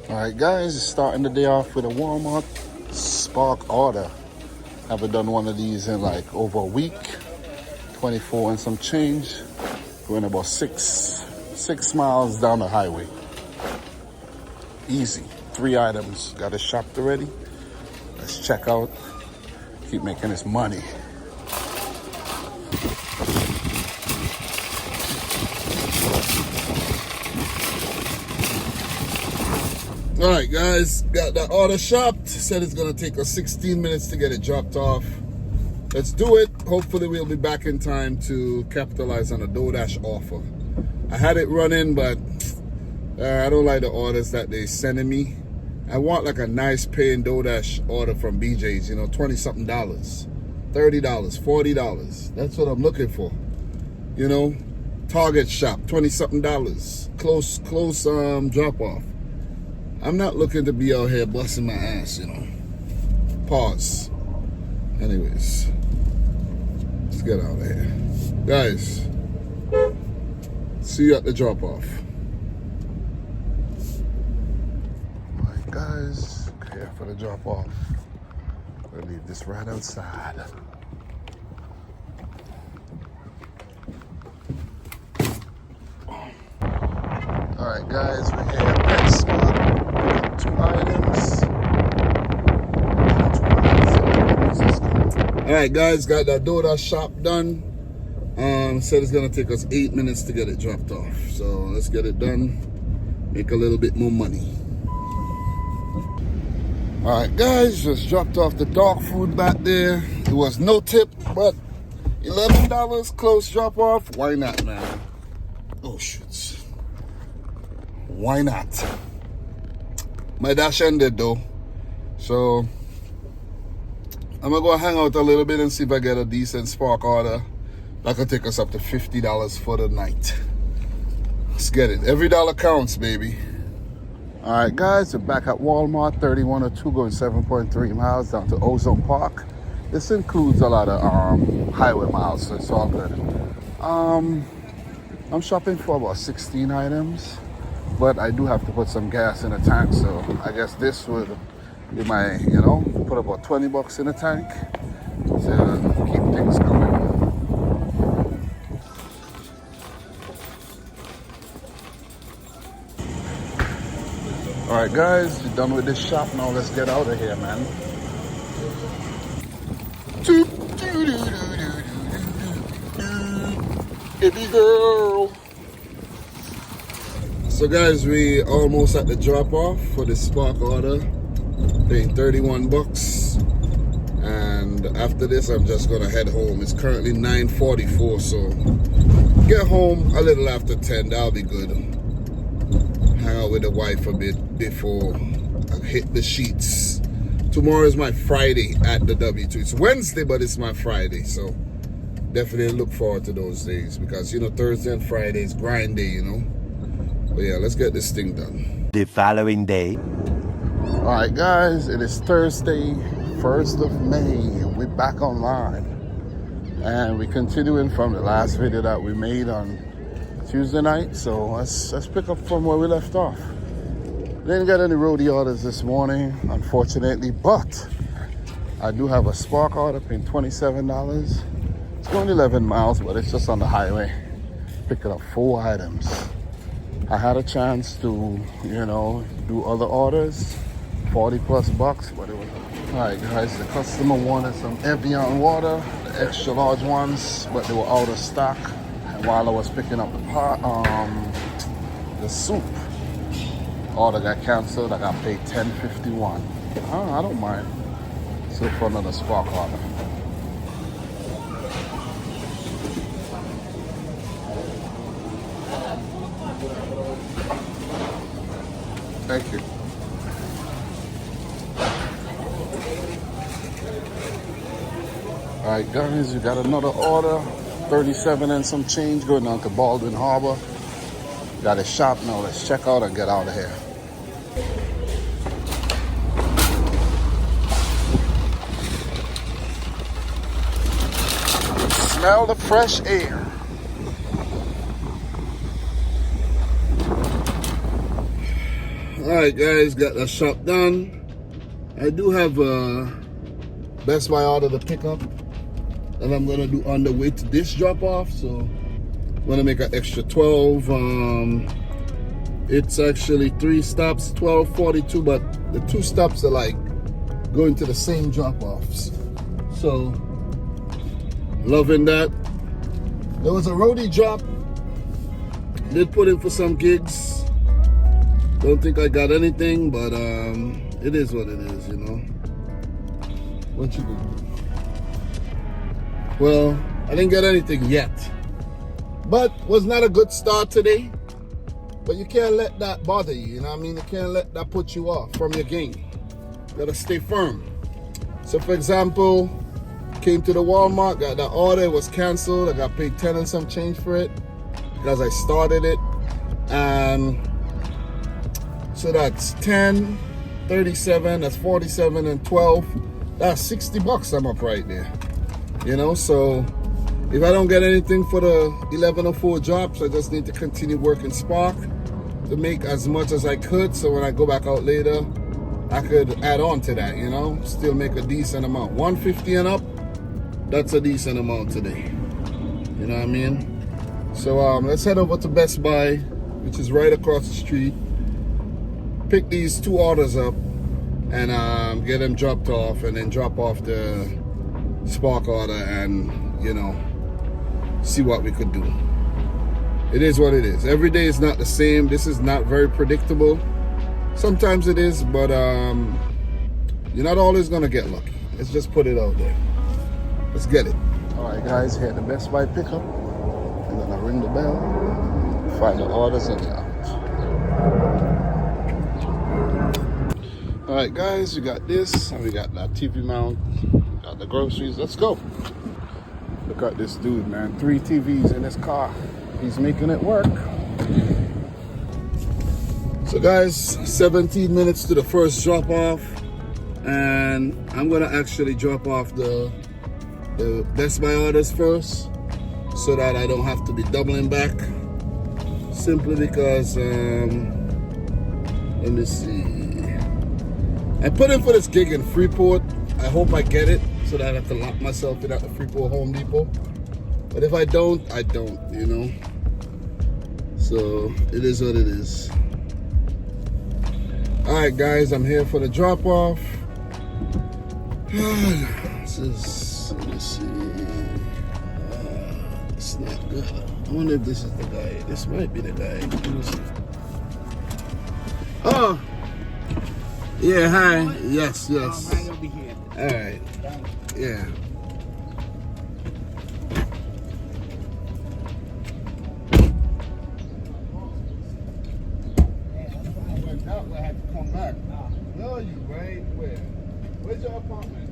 Alright guys, starting the day off with a Walmart Spark order. Haven't done one of these in like over a week. 24 and some change. Going about six miles down the highway. Easy. 3 items. Got it shopped already. Let's check out. Keep making this money. All right, guys, got that order shopped. Said it's gonna take us 16 minutes to get it dropped off. Let's do it. Hopefully we'll be back in time to capitalize on a DoorDash offer. I had it running, but I don't like the orders that they sending me. I want like a nice paying DoorDash order from BJ's, you know, $20-something, $30, $40. That's what I'm looking for. You know, Target shop, $20-something, close drop off. I'm not looking to be out here busting my ass, you know. Pause. Anyways, let's get out of here. Guys, see you at the drop off. All right, guys, here for the drop off. We'll leave this right outside. All right, guys, we're here at Pet Spot. 2 items. All right, guys, got that DoorDash shop done. Said it's gonna take us 8 minutes to get it dropped off. So let's get it done. Make a little bit more money. All right, guys, just dropped off the dog food back there. It was no tip, but $11 close drop off. Why not, man? Oh shit. Why not? My dash ended though, so I'm gonna go hang out a little bit and see if I get a decent Spark order that could take us up to $50 for the night. Let's get it. Every dollar counts, baby. All right, guys, we're back at Walmart, 3102, going 7.3 miles down to Ozone Park. This includes a lot of highway miles, so it's all good. I'm shopping for about 16 items. But I do have to put some gas in the tank, so I guess this would be my, you know, put about $20 in the tank to keep things going. All right, guys, we're done with this shop. Now let's get out of here, man. Baby girl. So guys, we almost at the drop off for the Spark order, paying $31. And after this, I'm just gonna head home. It's currently 9:44, so get home a little after 10, that'll be good. Hang out with the wife a bit before I hit the sheets. Tomorrow is my Friday at the W2. It's Wednesday, but it's my Friday, so definitely look forward to those days because, you know, Thursday and Friday is grind day, you know. But yeah, let's get this thing done. The following day. All right, guys, it is Thursday, 1st of May. We're back online. And we're continuing from the last video that we made on Tuesday night. So let's pick up from where we left off. Didn't get any roadie orders this morning, unfortunately, but I do have a Spark order paying $27. It's going 11 miles, but it's just on the highway. Picking up 4 items. I had a chance to, you know, do other orders, $40+ bucks, but it was. All right, guys, the customer wanted some Evian water, the extra large ones, but they were out of stock. And while I was picking up the soup, order got canceled. I got paid $10.51. I don't mind. So for another Spark order. Thank you. All right, guys, we got another order. 37 and some change going down to Baldwin Harbor. Got a shop now. Let's check out and get out of here. Smell the fresh air. Alright guys, got the shop done. I do have a Best Buy order to pick up that I'm gonna do on the way to this drop off, so I'm gonna make an extra 12. It's actually 3 stops, 12.42, but the 2 stops are like going to the same drop offs. So loving that. There was a roadie drop. Did put in for some gigs. Don't think I got anything, but it is what it is, you know. What you do? Well, I didn't get anything yet, but was not a good start today. But you can't let that bother you, you know what I mean? You can't let that put you off from your game. You gotta stay firm. So for example, came to the Walmart, got that order, it was canceled. I got paid 10 and some change for it because I started it. And so that's 10, 37, that's 47 and 12. That's 60 bucks I'm up right there. You know, so if I don't get anything for the 1104 drops, I just need to continue working Spark to make as much as I could. So when I go back out later, I could add on to that, you know, still make a decent amount. 150 and up, that's a decent amount today. You know what I mean? So let's head over to Best Buy, which is right across the street. Pick these 2 orders up and get them dropped off, and then drop off the Spark order and, you know, see what we could do. It is what it is. Every day is not the same. This is not very predictable. Sometimes it is, but you're not always gonna get lucky. Let's just put it out there. Let's get it. All right, guys, here at the Best Buy pickup. I'm gonna ring the bell, find the orders, and they're out. All right, guys, we got this, and we got that TV mount, got the groceries. Let's go. Look at this dude, man. 3 TVs in his car. He's making it work. So guys, 17 minutes to the first drop off, and I'm gonna actually drop off the Best Buy orders first so that I don't have to be doubling back, simply because let me see, I put in for this gig in Freeport. I hope I get it so that I have to lock myself in at the Freeport Home Depot, but if I don't, I don't, you know. So it is what it is. Alright guys, I'm here for the drop off. This is, let me see. It's not good. I wonder if this is the guy. This might be the guy. Oh! Yeah, hi. Yes, yes. Alright. Yeah. I had to come back. No, you right where? Where's your apartment?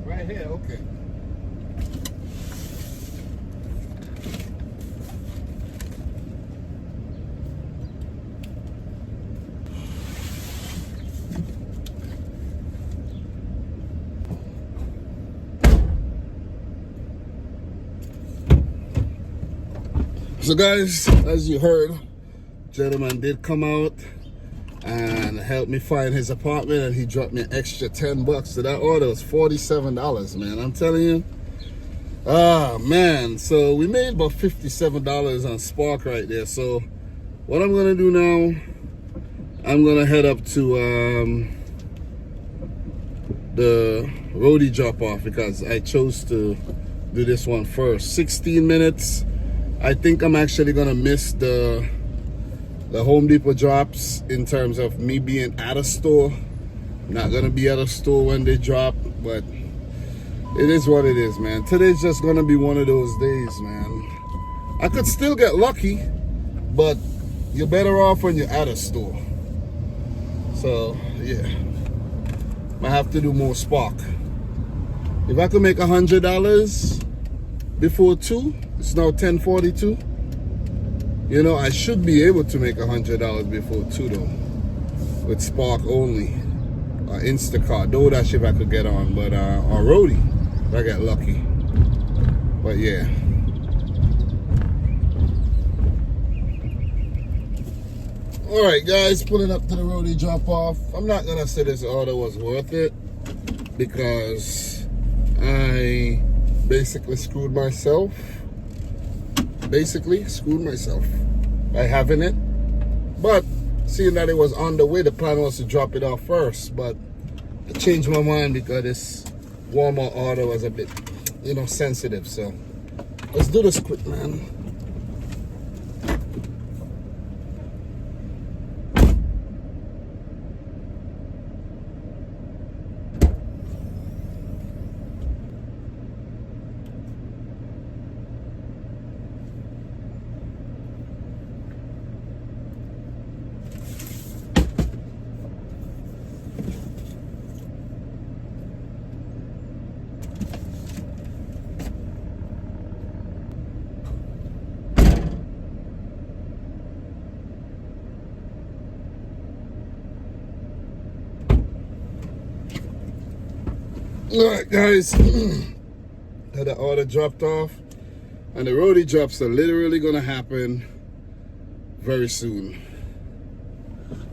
Right here, okay. So guys, as you heard, gentleman did come out and helped me find his apartment, and he dropped me an extra 10 bucks. So that order was $47, man. I'm telling you. Ah, man. So we made about $57 on Spark right there. So what I'm gonna do now, I'm gonna head up to the roadie drop off because I chose to do this one first. 16 minutes. I think I'm actually gonna miss the Home Depot drops in terms of me being at a store. I'm not gonna be at a store when they drop, but it is what it is, man. Today's just gonna be one of those days, man. I could still get lucky, but you're better off when you're at a store. So yeah, I have to do more Spark. If I could make $100 before 2, it's now 10:42. You know, I should be able to make $100 before 2 though, with Spark only, or Instacart. DoorDash if I could get on, but or roadie if I get lucky. But yeah. Alright guys, pulling up to the roadie drop off. I'm not gonna say this order was worth it because I basically screwed myself by having it. But seeing that it was on the way, the plan was to drop it off first, but I changed my mind because this Walmart order was a bit, sensitive. So let's do this quick, man. Alright guys, had the order dropped off, and the roadie drops are literally gonna happen very soon.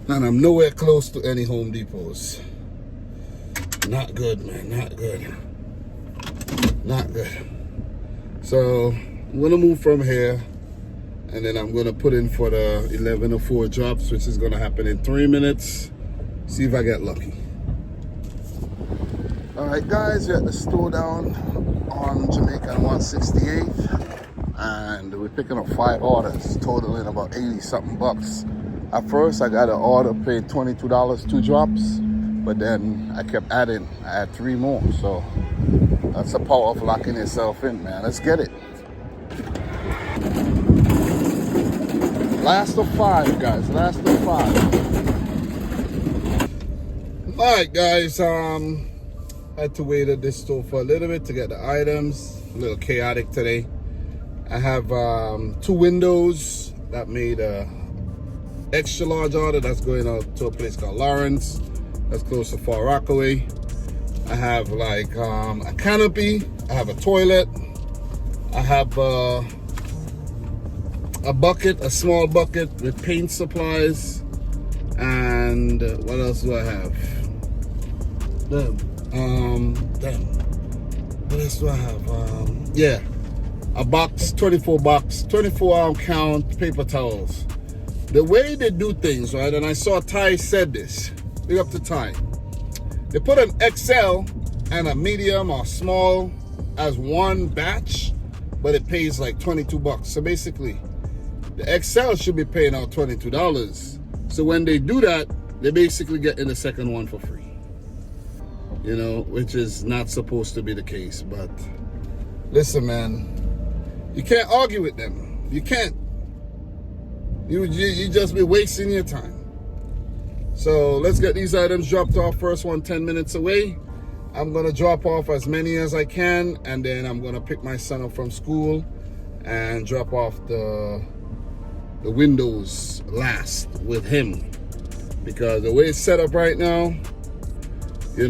And I'm nowhere close to any Home Depots. Not good, man, not good. Not good. So I'm gonna move from here, and then I'm gonna put in for the 11:04 drops, which is gonna happen in 3 minutes. See if I get lucky. Alright guys, we're at the store down on Jamaica 168th, and we're picking up 5 orders totaling about 80 something bucks. At first I got an order, paid $22, 2 drops, but then I kept adding. I had 3 more, so that's the power of locking yourself in, man. Let's get it. Last of 5 guys, last of 5. Alright guys, I had to wait at this store for a little bit to get the items. A little chaotic today. I have 2 windows that made a extra large order that's going out to a place called Lawrence. That's close to Far Rockaway. I have like a canopy. I have a toilet. I have a bucket, a small bucket with paint supplies. And what else do I have? What else do I have? Yeah, a box, 24 count paper towels. The way they do things, right? And I saw Ty said this. Big up to Ty. They put an XL and a medium or small as one batch, but it pays like 22 bucks. So basically, the XL should be paying out $22. So when they do that, they basically get in the second one for free. Which is not supposed to be the case. But listen, man, you can't argue with them. You can't. You just be wasting your time. So let's get these items dropped off. First one 10 minutes away. I'm gonna drop off as many as I can, and then I'm gonna pick my son up from school and drop off the windows last with him, because the way it's set up right now, I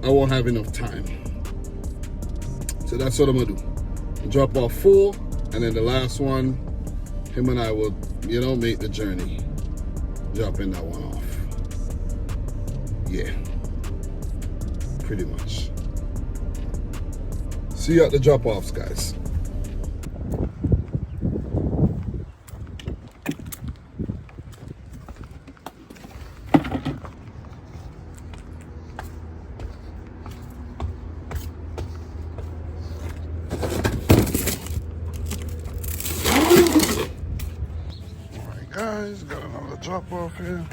won't have enough time. So that's what I'm gonna do. Drop off 4, and then the last one, him and I will, make the journey. Dropping that one off. Yeah. Pretty much. See you at the drop-offs, guys. Guys, got another drop off here.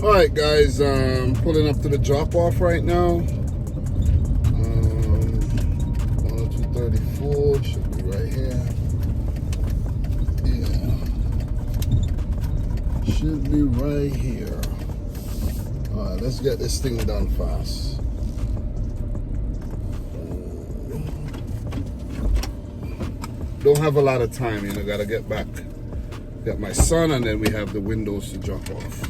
Alright guys, pulling up to the drop off right now. 10234 should be right here. Yeah. Should be right here. Alright, let's get this thing done fast. Don't have a lot of time, gotta get back. Got my son, and then we have the windows to drop off.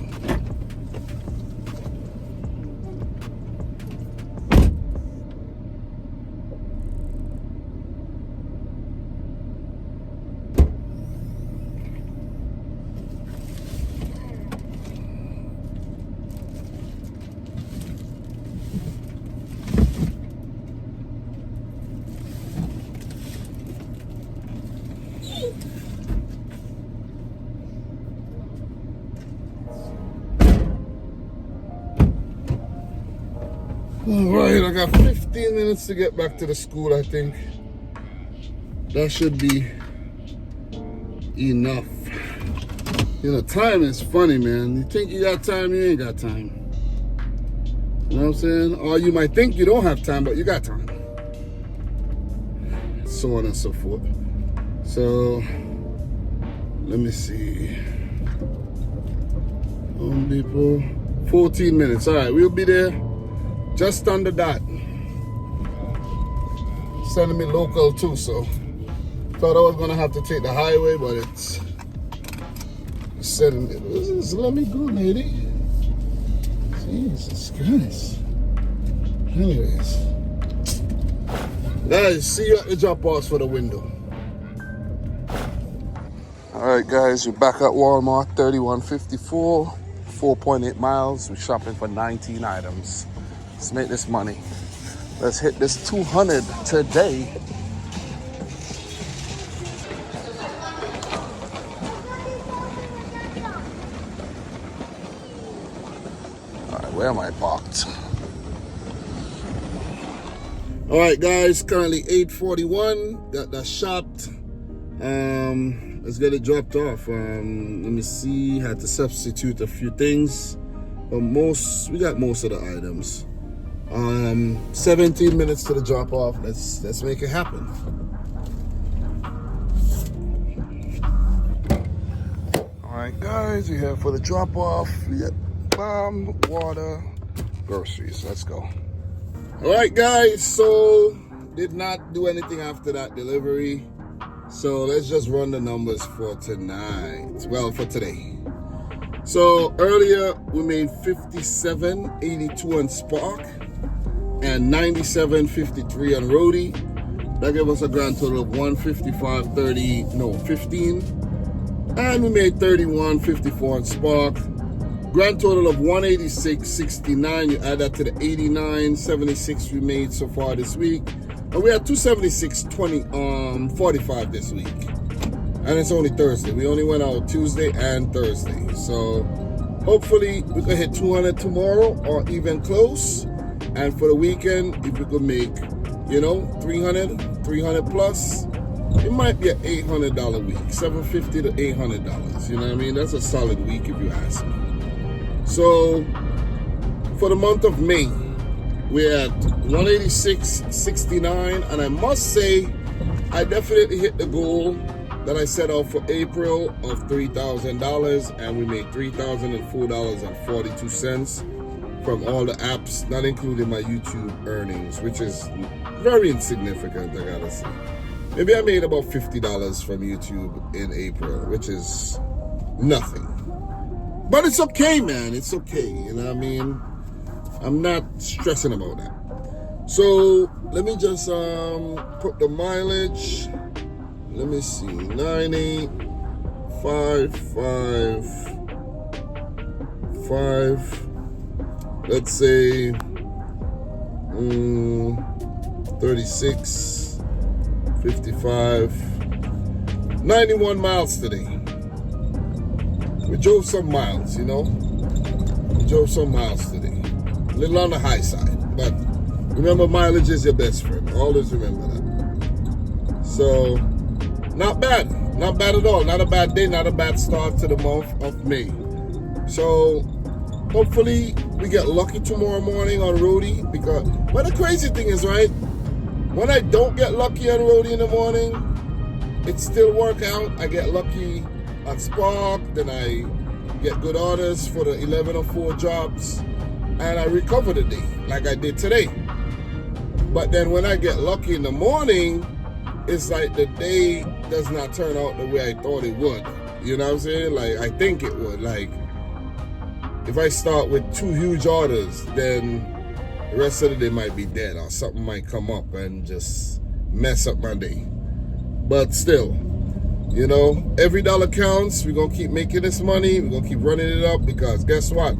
All right, I got 15 minutes to get back to the school, I think. That should be enough. You know, time is funny, man. You think you got time, you ain't got time. You know what I'm saying? Or you might think you don't have time, but you got time. So on and so forth. So, let me see. Home Depot. 14 minutes. All right, we'll be there just under that. Sending me local too, so thought I was gonna have to take the highway, but it's sending me. Let me go, lady. Jesus Christ. Anyways, guys, see you at the drop-offs for the window. All right, guys, we're back at Walmart, 3154, 4.8 miles. We're shopping for 19 items. Let's make this money. Let's hit this 200 today. All right, where am I parked? All right, guys, currently 8:41. Got that shopped. Let's get it dropped off. Let me see. Had to substitute a few things, but we got most of the items. 17 minutes to the drop off. Let's make it happen. All right, guys, we're here for the drop off. We got bomb, water, groceries. Let's go. All right, guys, so did not do anything after that delivery. So let's just run the numbers for tonight. Well, for today. So earlier we made 57.82 on Spark and 97.53 on Roadie. That gave us a grand total of 15. And we made 31.54 on Spark. Grand total of 186.69. You add that to the 89.76 we made so far this week. And we had 276.45 this week. And it's only Thursday. We only went out Tuesday and Thursday. So hopefully we can hit 200 tomorrow or even close. And for the weekend, if we could make, 300 plus, it might be an $800 week. $750 to $800. You know what I mean? That's a solid week if you ask me. So for the month of May, we're at 186.69, and I must say I definitely hit the goal that I set out for April of $3,000, and we made $3,004.42 from all the apps, not including my YouTube earnings, which is very insignificant, I gotta say. Maybe I made about $50 from YouTube in April, which is nothing. But it's okay, man. It's okay. You know what I mean? I'm not stressing about that. So let me just put the mileage. Let me see. 9855. Let's say 36, 55, 91 miles today. We drove some miles, We drove some miles today. A little on the high side, but remember, mileage is your best friend. Always remember that. So, not bad. Not bad at all. Not a bad day, not a bad start to the month of May. So, hopefully, we get lucky tomorrow morning on Roadie. But the crazy thing is, right, when I don't get lucky on Roadie in the morning, it still work out. I get lucky on Spark, then I get good orders for the 11:04 jobs, and I recover the day like I did today. But then when I get lucky in the morning, it's like the day does not turn out the way I thought it would. You know what I'm saying? Like I think it would. Like if I start with 2 huge orders, then the rest of the day might be dead or something might come up and just mess up my day. But still, every dollar counts. We're going to keep making this money. We're going to keep running it up because guess what?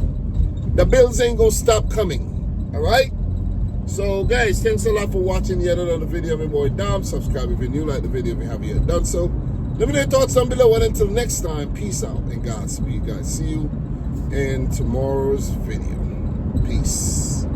The bills ain't going to stop coming. All right? So, guys, thanks a lot for watching yet another video of my boy Dom. Subscribe if you're new. Like the video if you haven't yet done so. Let me know your thoughts down below. And until next time, peace out and Godspeed, guys. See you in tomorrow's video. Peace.